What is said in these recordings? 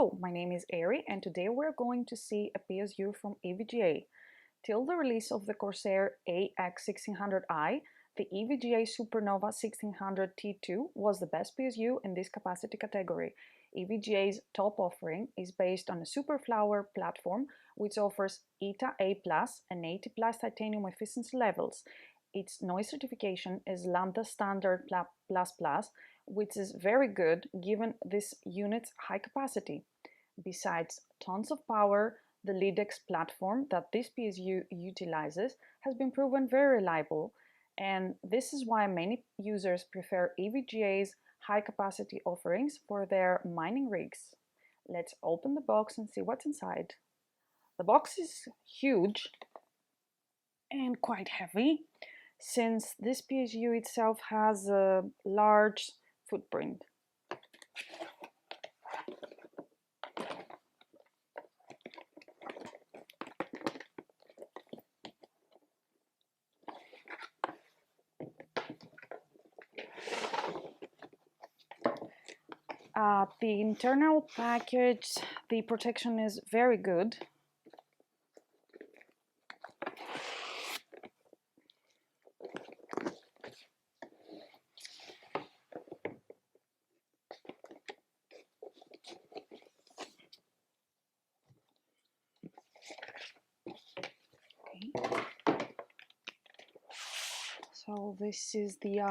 Hello, my name is Ari and today we're going to see a PSU from EVGA. Till the release of the Corsair AX1600i, the EVGA SuperNOVA 1600 T2 was the best PSU in this capacity category. EVGA's top offering is based on a Superflower platform which offers ETA-A+ and 80+ titanium efficiency levels. Its noise certification is Lambda Standard ++, which is very good given this unit's high capacity. Besides tons of power, the LAMBDA-S platform that this PSU utilizes has been proven very reliable, and this is why many users prefer EVGA's high-capacity offerings for their mining rigs. Let's open the box and see what's inside. The box is huge and quite heavy, since this PSU itself has a large footprint. The internal package, the protection is very good. So this is the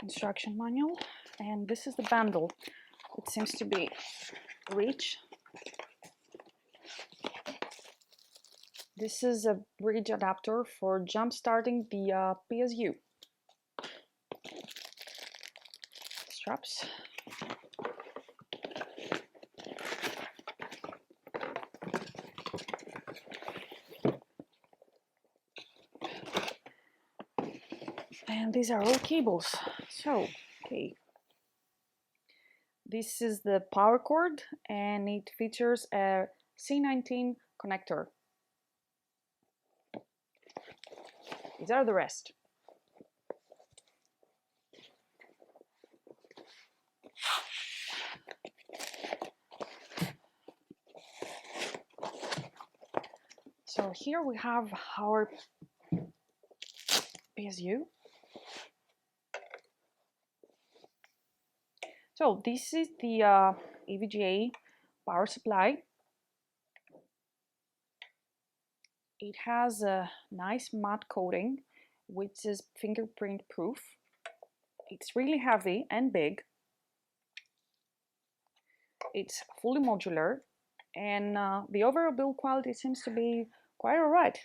instruction manual, and this is the bundle. It seems to be rich. This is a bridge adapter for jump starting the PSU. Straps. And these are all cables. So, okay. This is the power cord and it features a C19 connector. These are the rest. So here we have our PSU. So this is the EVGA power supply. It has a nice matte coating, which is fingerprint proof. It's really heavy and big. It's fully modular, and the overall build quality seems to be quite alright.